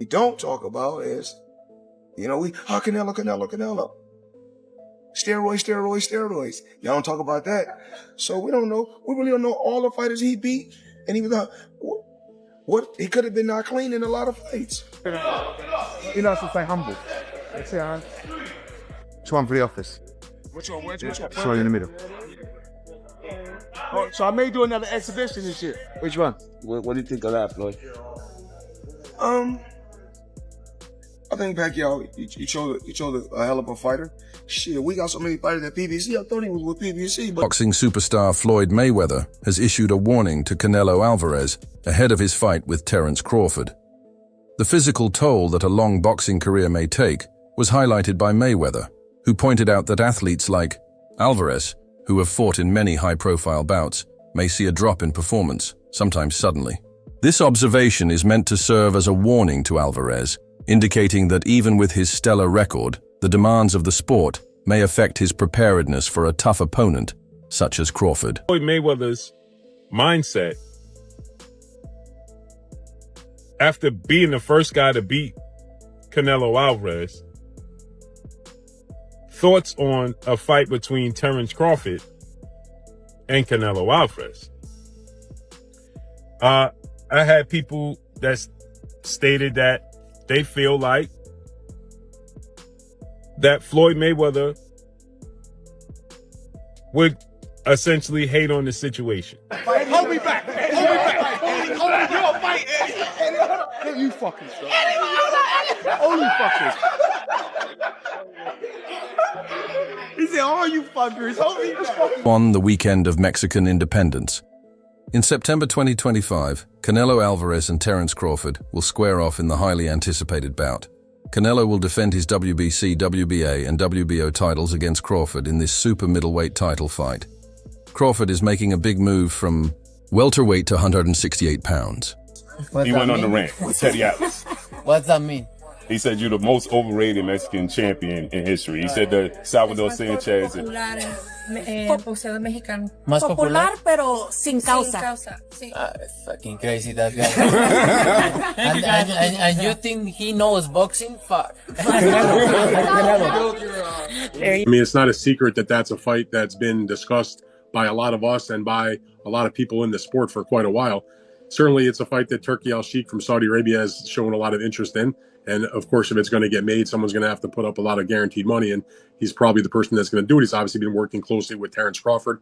we don't talk about is, Canelo. Steroids. Y'all don't talk about that. So we don't know. We really don't know all the fighters he beat. And he was what he could have been not clean in a lot of fights. You know, to stay humble. That's it, huh? Which one for the office? Which one? Sorry, in the middle. Oh, so I may do another exhibition and shit. Which one? What do you think of that, Floyd? I think Pacquiao, he chose a hell of a fighter. Shit, we got so many fighters at PBC. I thought he was with PBC. But Boxing superstar Floyd Mayweather has issued a warning to Canelo Alvarez ahead of his fight with Terence Crawford. The physical toll that a long boxing career may take was highlighted by Mayweather, who pointed out that athletes like Alvarez, who have fought in many high-profile bouts, may see a drop in performance, sometimes suddenly. This observation is meant to serve as a warning to Alvarez, indicating that even with his stellar record, the demands of the sport may affect his preparedness for a tough opponent, such as Crawford. Floyd Mayweather's mindset, after being the first guy to beat Canelo Alvarez, thoughts on a fight between Terence Crawford and Canelo Alvarez. I had people that stated that they feel like that Floyd Mayweather would essentially hate on the situation. Hold me back. You're fighting. You fucking stop. Oh, you fuckers. He said, oh, you fuckers. Hold me back. On the weekend of Mexican independence. In September 2025, Canelo Alvarez and Terence Crawford will square off in the highly anticipated bout. Canelo will defend his WBC, WBA, and WBO titles against Crawford in this super middleweight title fight. Crawford is making a big move from welterweight to 168 pounds. He went on the rant with Teddy Atlas. What's that mean? He said you're the most overrated Mexican champion in history. He said that Salvador Sanchez. Boxeador mexicano. Más popular, pero sin causa. Sí. Fucking crazy, that guy. and you think he knows boxing? Fuck. I mean, it's not a secret that that's a fight that's been discussed by a lot of us and by a lot of people in the sport for quite a while. Certainly, it's a fight that Turki Al-Sheikh from Saudi Arabia has shown a lot of interest in. And of course, if it's going to get made, someone's going to have to put up a lot of guaranteed money. And he's probably the person that's going to do it. He's obviously been working closely with Terence Crawford.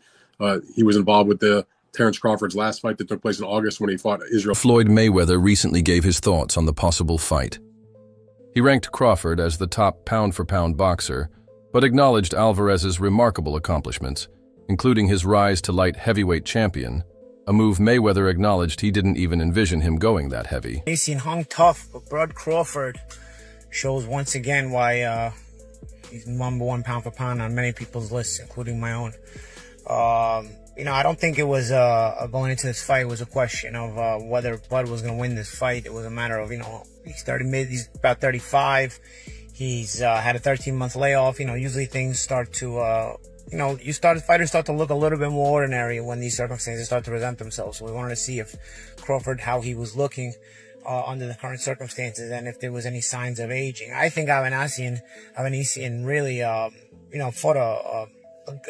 He was involved with the Terence Crawford's last fight that took place in August when he fought Israel. Floyd Mayweather recently gave his thoughts on the possible fight. He ranked Crawford as the top pound-for-pound boxer, but acknowledged Alvarez's remarkable accomplishments, including his rise to light heavyweight champion, a move Mayweather acknowledged he didn't even envision him going that heavy. He's hung tough, but Bud Crawford shows once again why he's #1 pound for pound on many people's lists, including my own. I don't think it was going into this fight was a question of whether Bud was going to win this fight. It was a matter of, he's about 35. He's had a 13-month layoff. Usually things start to fighters start to look a little bit more ordinary when these circumstances start to present themselves. So we wanted to see if Crawford, how he was looking under the current circumstances, and if there was any signs of aging. I think Avanesian really, fought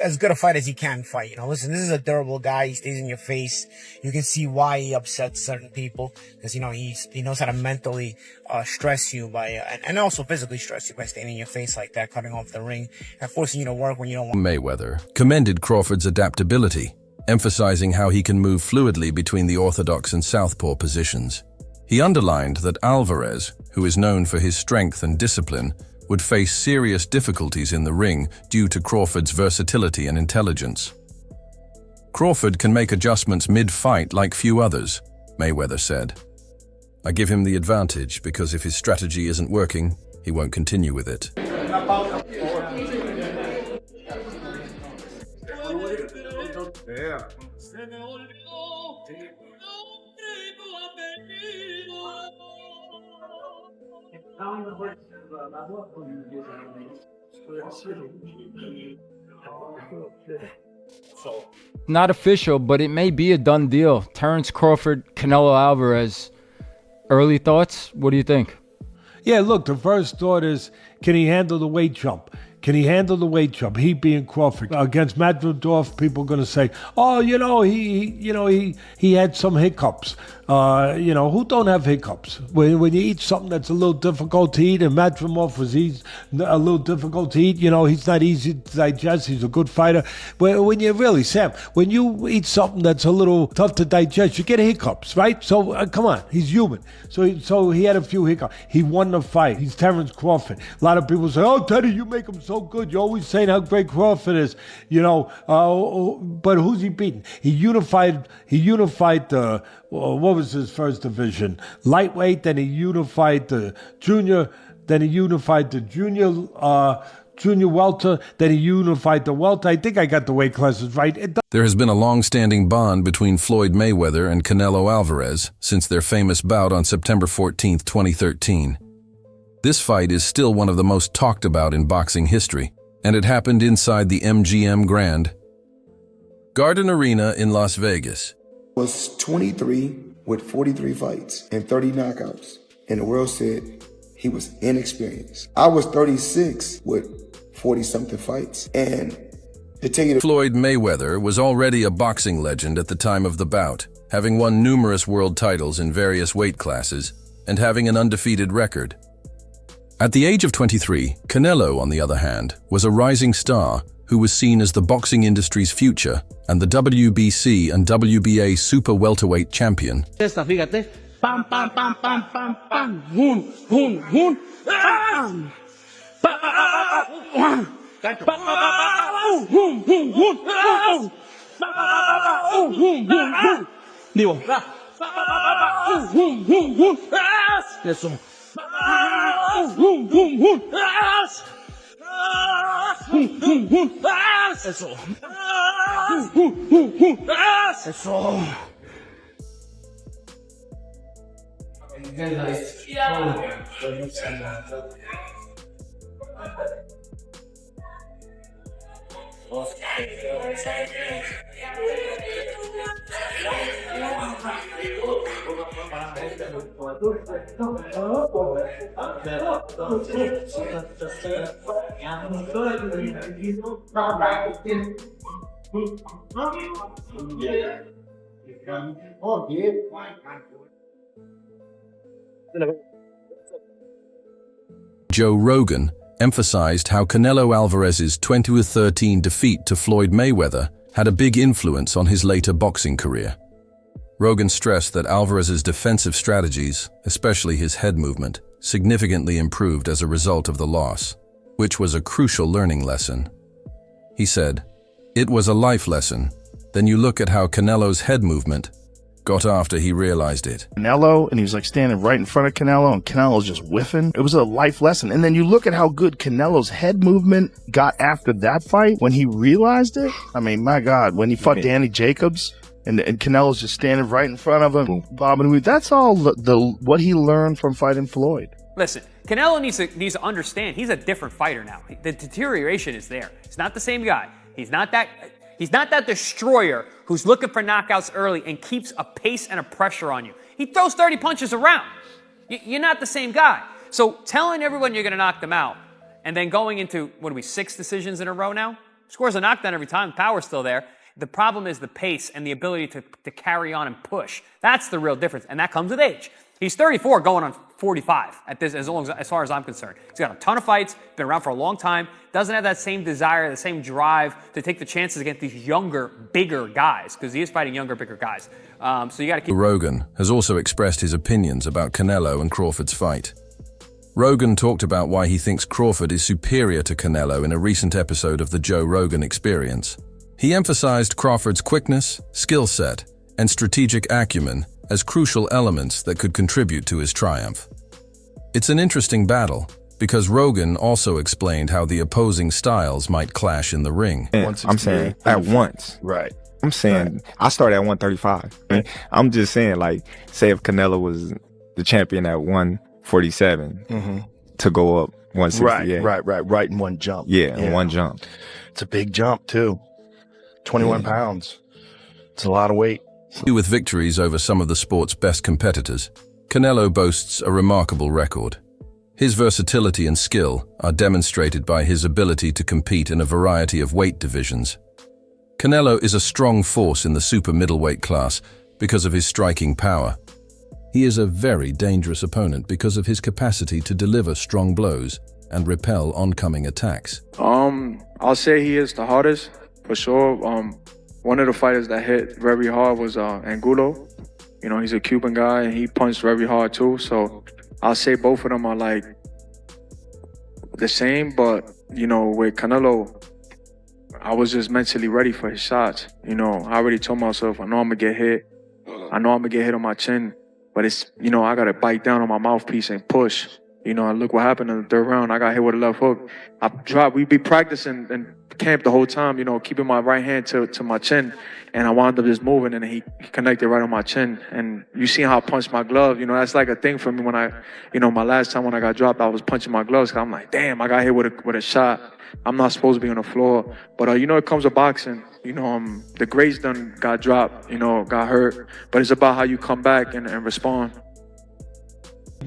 as good a fight as he can fight. Listen, this is a durable guy. He stays in your face. You can see why he upsets certain people because, he knows how to mentally stress you by, and also physically stress you by staying in your face like that, cutting off the ring and forcing you to work when you don't want. Mayweather commended Crawford's adaptability, emphasizing how he can move fluidly between the orthodox and southpaw positions. He underlined that Alvarez, who is known for his strength and discipline, would face serious difficulties in the ring due to Crawford's versatility and intelligence. Crawford can make adjustments mid-fight like few others, Mayweather said. I give him the advantage because if his strategy isn't working, he won't continue with it. Not official, but it may be a done deal. Terence Crawford, Canelo Alvarez. Early thoughts? What do you think? Yeah, look, the first thought is, can he handle the weight jump? Can he handle the weight jump? He being Crawford against Medvedev, people are going to say, "Oh, he had some hiccups." Who don't have hiccups? When you eat something that's a little difficult to eat, and Medvedev was a little difficult to eat. He's not easy to digest. He's a good fighter. When you eat something that's a little tough to digest, you get hiccups, right? So come on, he's human. So he had a few hiccups. He won the fight. He's Terence Crawford. A lot of people say, "Oh, Teddy, you make him so good. You're always saying how great Crawford is." But who's he beating? He unified the. What was his first division? Lightweight. Then he unified the junior. Then he unified the junior welter. Then he unified the welter. I think I got the weight classes right. There has been a long-standing bond between Floyd Mayweather and Canelo Alvarez since their famous bout on September 14, 2013. This fight is still one of the most talked about in boxing history, and it happened inside the MGM Grand Garden Arena in Las Vegas. Was 23 with 43 fights and 30 knockouts, and the world said he was inexperienced. I was 36 with 40-something fights, and to tell you the Floyd Mayweather was already a boxing legend at the time of the bout, having won numerous world titles in various weight classes and having an undefeated record. At the age of 23, Canelo, on the other hand, was a rising star who was seen as the boxing industry's future and the WBC and WBA super welterweight champion. Esta, fíjate. Pam, pam, pam, pam, pam, pam. Hun, hun, hun. Pam. Pam. Hun, hun, hun. Hun. Digo. Hun, hun, hun. Eso. Hun, hun, hun. Eso. Eso. Joe Rogan emphasized how Canelo Alvarez's 2013 defeat to Floyd Mayweather had a big influence on his later boxing career. Rogan stressed that Alvarez's defensive strategies, especially his head movement, significantly improved as a result of the loss, which was a crucial learning lesson. He said, "It was a life lesson. Then you look at how Canelo's head movement got after he realized it." Canelo, and he was like standing right in front of Canelo, and Canelo's just whiffing. It was a life lesson. And then you look at how good Canelo's head movement got after that fight when he realized it. I mean, my God, when he fought Danny Jacobs, and Canelo's just standing right in front of him, bobbing and weaving. That's all what he learned from fighting Floyd. Listen, Canelo needs to understand he's a different fighter now. The deterioration is there. He's not the same guy. He's not that destroyer who's looking for knockouts early and keeps a pace and a pressure on you. He throws 30 punches around. You're not the same guy. So telling everyone you're going to knock them out and then going into, 6 decisions in a row now? Scores a knockdown every time. Power's still there. The problem is the pace and the ability to carry on and push. That's the real difference, and that comes with age. He's 34 going on 45 at this, as far as I'm concerned. He's got a ton of fights, been around for a long time, doesn't have that same desire, the same drive to take the chances against these younger, bigger guys, because he is fighting younger, bigger guys. So you got to keep... Rogan has also expressed his opinions about Canelo and Crawford's fight. Rogan talked about why he thinks Crawford is superior to Canelo in a recent episode of the Joe Rogan Experience. He emphasized Crawford's quickness, skill set, and strategic acumen as crucial elements that could contribute to his triumph. It's an interesting battle, because Rogan also explained how the opposing styles might clash in the ring. I'm saying at once. Right. I'm saying I started at 135. Right. I'm just saying, like, say if Canelo was the champion at 147 to go up 168. Right in one jump. Yeah, in one jump. It's a big jump too. 21 pounds. It's a lot of weight. With victories over some of the sport's best competitors, Canelo boasts a remarkable record. His versatility and skill are demonstrated by his ability to compete in a variety of weight divisions. Canelo is a strong force in the super middleweight class because of his striking power. He is a very dangerous opponent because of his capacity to deliver strong blows and repel oncoming attacks. I'll say he is the hardest, for sure. One of the fighters that hit very hard was Angulo. You know, he's a Cuban guy, and he punched very hard too. So I'll say both of them are like the same, but, you know, with Canelo, I was just mentally ready for his shots. You know, I already told myself, I know I'm gonna get hit. I know I'm gonna get hit on my chin, but it's, you know, I gotta bite down on my mouthpiece and push. You know, and look what happened in the third round. I got hit with a left hook. I dropped. We'd be practicing in camp the whole time, you know, keeping my right hand to my chin. And I wound up just moving, and he connected right on my chin. And you see how I punched my glove. You know, that's like a thing for me when I, you know, my last time when I got dropped, I was punching my gloves. Cause I'm like, damn, I got hit with a shot. I'm not supposed to be on the floor. But, you know, it comes with boxing. You know, the greats done got dropped, you know, got hurt. But it's about how you come back and respond.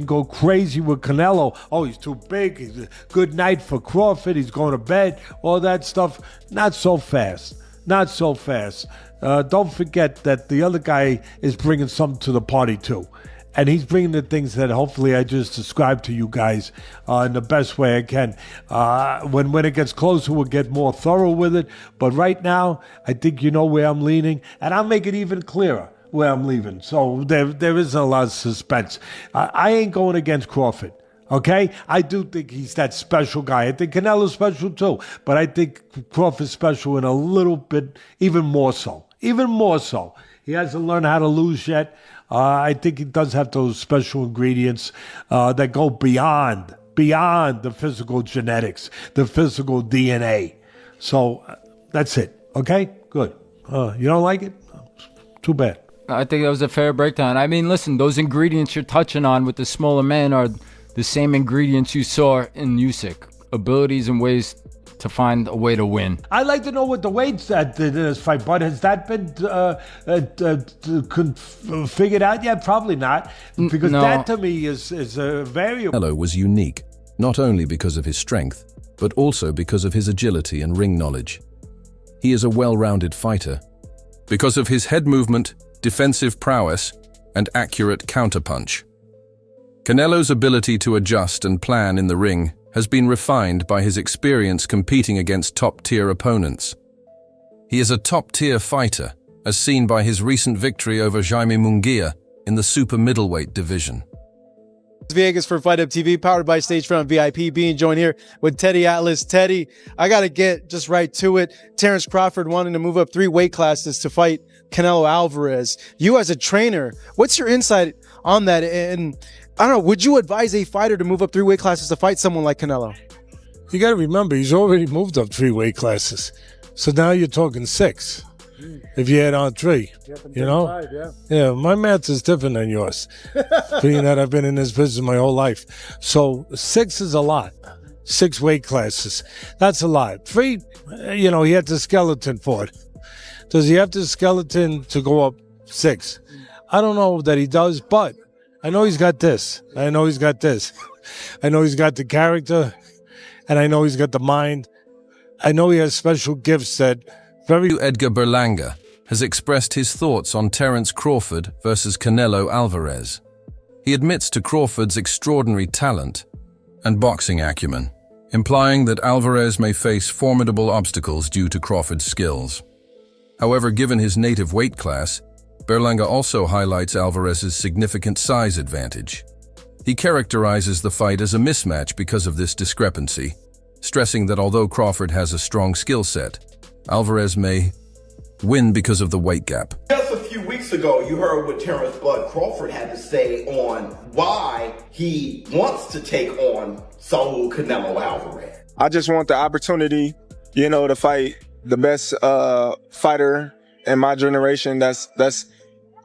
Go crazy with Canelo. Oh, he's too big. He's a good night for Crawford. He's going to bed. All that stuff. Not so fast. Not so fast. Don't forget that the other guy is bringing something to the party too. And he's bringing the things that hopefully I just described to you guys in the best way I can. When it gets closer, we'll get more thorough with it. But right now, I think you know where I'm leaning. And I'll make it even clearer where I'm leaving. So there isn't a lot of suspense. I ain't going against Crawford, okay? I do think he's that special guy. I think Canelo's special too, but I think Crawford's special in a little bit, even more so. Even more so. He hasn't learned how to lose yet. I think he does have those special ingredients that go beyond the physical genetics, the physical DNA. So that's it, okay? Good. You don't like it? Too bad. I think that was a fair breakdown. I mean, listen, those ingredients you're touching on with the smaller man are the same ingredients you saw in Usyk. Abilities and ways to find a way to win. I'd like to know what the weights that did in this fight, but has that been figured out yet? Probably not, because No. that to me is a variable. Canelo was unique, not only because of his strength, but also because of his agility and ring knowledge. He is a well-rounded fighter because of his head movement, defensive prowess, and accurate counterpunch. Canelo's ability to adjust and plan in the ring has been refined by his experience competing against top-tier opponents. He is a top-tier fighter, as seen by his recent victory over Jaime Munguia in the super middleweight division. Vegas for Fight Up TV, powered by Stagefront VIP, being joined here with Teddy Atlas. Teddy, I got to get just right to it. Terence Crawford wanting to move up 3 weight classes to fight Canelo Alvarez. You as a trainer, what's your insight on that? And I don't know, would you advise a fighter to move up 3 weight classes to fight someone like Canelo? You got to remember, he's already moved up 3 weight classes. So now you're talking 6. If you add on 3, you know? 5, yeah, my math is different than yours, being that I've been in this business my whole life. So 6 is a lot. 6 weight classes. That's a lot. 3, you know, he had the skeleton for it. Does he have the skeleton to go up 6? I don't know that he does, but I know he's got this. I know he's got this. I know he's got the character, and I know he's got the mind. I know he has special gifts that Edgar Berlanga has expressed his thoughts on Terence Crawford versus Canelo Alvarez. He admits to Crawford's extraordinary talent and boxing acumen, implying that Alvarez may face formidable obstacles due to Crawford's skills. However, given his native weight class, Berlanga also highlights Alvarez's significant size advantage. He characterizes the fight as a mismatch because of this discrepancy, stressing that although Crawford has a strong skill set, Alvarez may win because of the weight gap. Just a few weeks ago, you heard what Terence Bud Crawford had to say on why he wants to take on Saul Canelo Alvarez. I just want the opportunity, you know, to fight the best fighter in my generation that's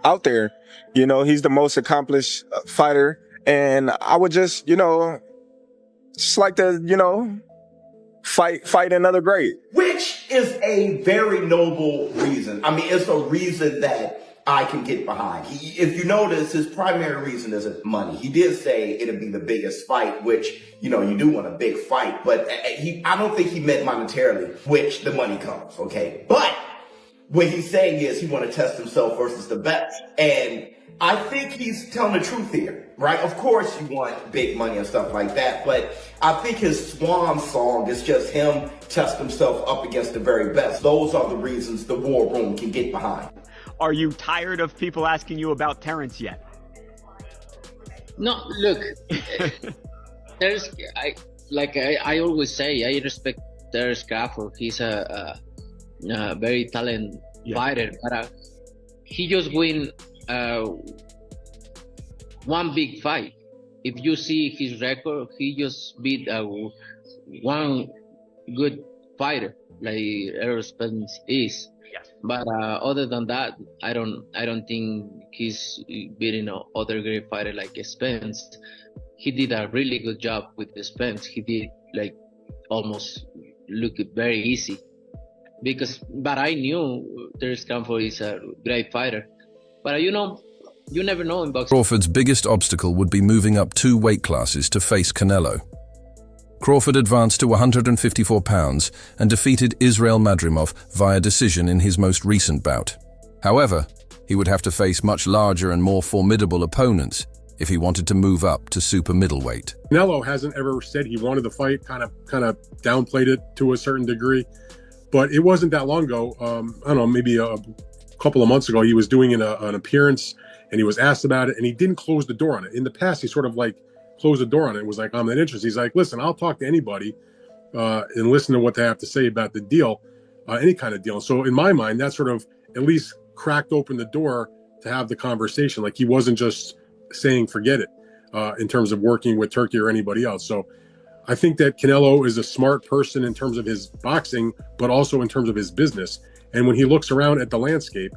out there. You know, he's the most accomplished fighter, and I would just, you know, just like to, you know, fight another great. Which is a very noble reason. I mean, it's a reason that I can get behind. If you notice, his primary reason isn't money. He did say it'd be the biggest fight, which, you do want a big fight, but I don't think he meant monetarily, which the money comes, okay? But what he's saying is he want to test himself versus the best. And I think he's telling the truth here, right? Of course you want big money and stuff like that, but I think his swan song is just him test himself up against the very best. Those are the reasons the war room can get behind. Are you tired of people asking you about Terence yet? No, look, there's I always say, I respect Terence Crawford. He's a very talented fighter, but he just win one big fight. If you see his record, he just beat one good fighter like Errol Spence is. Yes. But other than that, I don't think he's beating other great fighter like Spence. He did a really good job with Spence. He did almost look very easy. But I knew Terence Crawford is a great fighter. But you never know in boxing. Crawford's biggest obstacle would be moving up 2 weight classes to face Canelo. Crawford advanced to 154 pounds and defeated Israel Madrimov via decision in his most recent bout. However, he would have to face much larger and more formidable opponents if he wanted to move up to super middleweight. Canelo hasn't ever said he wanted the fight, kind of downplayed it to a certain degree. But it wasn't that long ago, I don't know, maybe a couple of months ago, he was doing an appearance and he was asked about it and he didn't close the door on it. In the past, he sort of closed the door on it and was like, I'm not interested. He's like, listen, I'll talk to anybody and listen to what they have to say about the deal, any kind of deal. So in my mind, that sort of at least cracked open the door to have the conversation. Like he wasn't just saying, forget it, in terms of working with Turkey or anybody else. So I think that Canelo is a smart person in terms of his boxing, but also in terms of his business. And when he looks around at the landscape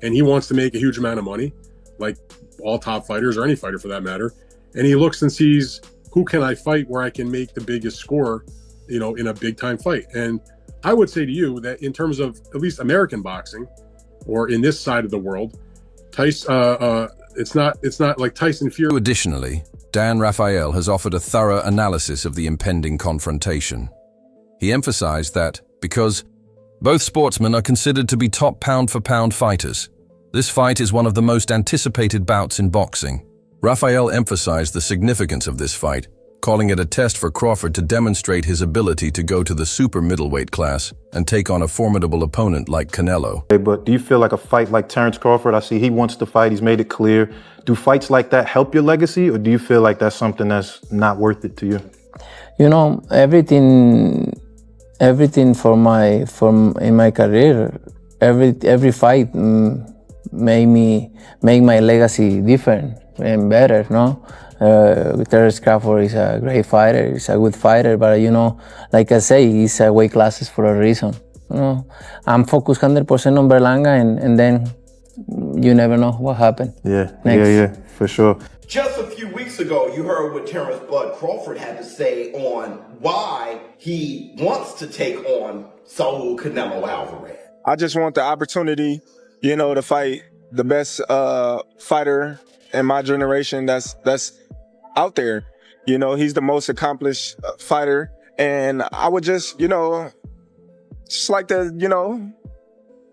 and he wants to make a huge amount of money, like all top fighters or any fighter for that matter, and he looks and sees, who can I fight where I can make the biggest score, in a big time fight? And I would say to you that in terms of at least American boxing, or in this side of the world, it's not like Tyson Fury. Additionally, Dan Rafael has offered a thorough analysis of the impending confrontation. He emphasized that because both sportsmen are considered to be top pound-for-pound fighters, this fight is one of the most anticipated bouts in boxing. Rafael emphasized the significance of this fight, calling it a test for Crawford to demonstrate his ability to go to the super middleweight class and take on a formidable opponent like Canelo. But do you feel like a fight like Terence Crawford, I see he wants to fight, he's made it clear. Do fights like that help your legacy, or do you feel like that's something that's not worth it to you? Everything in my career, every fight make my legacy different and better, no? Terence Crawford is a great fighter, he's a good fighter, but like I say, he's a weight classes for a reason. I'm focused 100% on Berlanga, and then you never know what happened. Yeah, for sure. Just a few weeks ago, you heard what Terence Bud Crawford had to say on why he wants to take on Saul Canelo Alvarez. I just want the opportunity, to fight the best fighter in my generation that's out there. He's the most accomplished fighter, and I would just like to,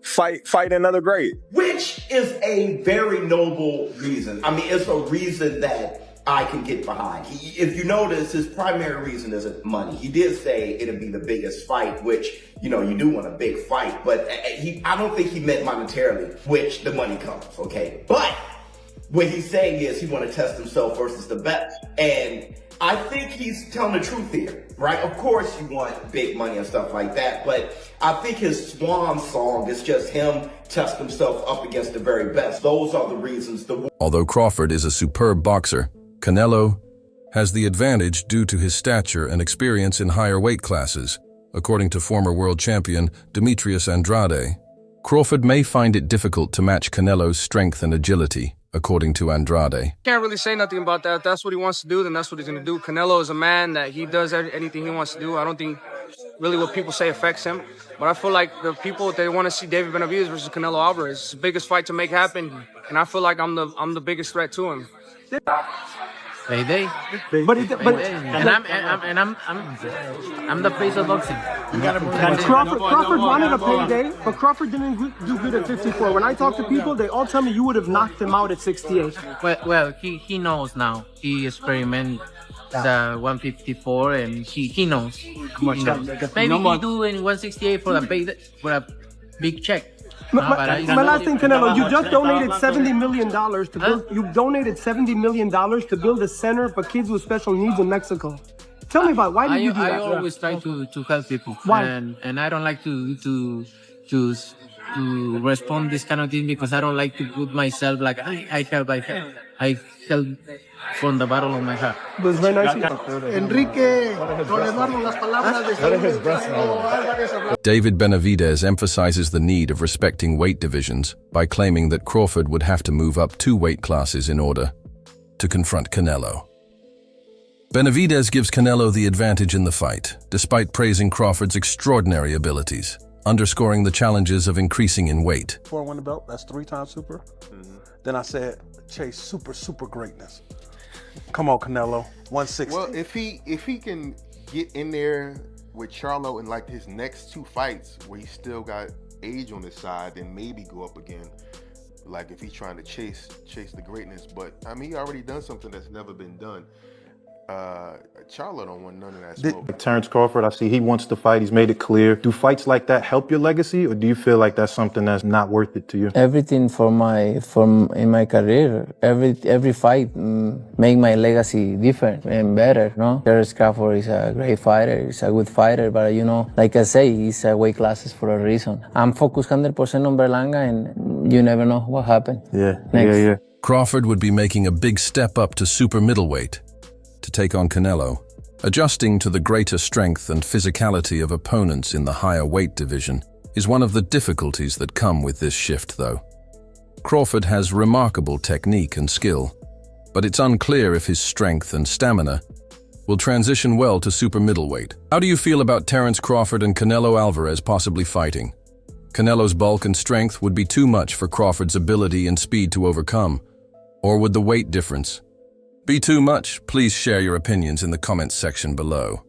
fight another great. Which is a very noble reason. I mean, it's a reason that I can get behind. If you notice, his primary reason isn't money. He did say it'd be the biggest fight, which, you do want a big fight, but I don't think he meant monetarily, which the money comes, okay? But what he's saying is he want to test himself versus the best. And I think he's telling the truth here, right? Of course you want big money and stuff like that, but I think his swan song is just him test himself up against the very best. Those are the reasons. Although Crawford is a superb boxer, Canelo has the advantage due to his stature and experience in higher weight classes. According to former world champion Demetrius Andrade, Crawford may find it difficult to match Canelo's strength and agility, according to Andrade. Can't really say nothing about that. If that's what he wants to do, then that's what he's going to do. Canelo is a man that he does anything he wants to do. I don't think really what people say affects him. But I feel like the people, they want to see David Benavidez versus Canelo Alvarez. It's the biggest fight to make happen, and I feel like I'm the biggest threat to him. Payday. I'm the face of boxing. Crawford wanted a payday, but Crawford didn't do good at 54. When I talk to people, they all tell me you would have knocked him out at 68. Well, he knows now. He experimented the 154, and he knows. Maybe he do in 168 for a big check. My last thing, Canelo, you just donated $70 million to build. You donated $70 million to build a center for kids with special needs in Mexico. Tell me about it. Why did you do that? I always try to help people. Why? And I don't like to respond this kind of thing because I don't like to put myself like I help from the bottom of my heart. It was very nice. Enrique, Don Eduardo, las palabras de David Benavidez emphasizes the need of respecting weight divisions by claiming that Crawford would have to move up 2 weight classes in order to confront Canelo. Benavidez gives Canelo the advantage in the fight, despite praising Crawford's extraordinary abilities, underscoring the challenges of increasing in weight. Before I won the belt, that's 3-time super. Then I said, chase super greatness. Come on, Canelo, 160. Well, if he can get in there with Charlo in like his next 2 fights where he still got age on his side, then maybe go up again. Like if he's trying to chase the greatness. But I mean, he already done something that's never been done. Charlo don't want none of that smoke. Terence Crawford, I see he wants to fight. He's made it clear. Do fights like that help your legacy, or do you feel like that's something that's not worth it to you? Everything in my career, every fight make my legacy different and better. No, Terence Crawford is a great fighter. He's a good fighter, but like I say, he's weight classes for a reason. I'm focused 100% on Berlanga, and you never know what happened. Yeah. Crawford would be making a big step up to super middleweight to take on Canelo, adjusting to the greater strength and physicality of opponents in the higher weight division is one of the difficulties that come with this shift, though. Crawford has remarkable technique and skill, but it's unclear if his strength and stamina will transition well to super middleweight. How do you feel about Terence Crawford and Canelo Alvarez possibly fighting? Canelo's bulk and strength would be too much for Crawford's ability and speed to overcome, or would the weight difference be too much? Please share your opinions in the comments section below.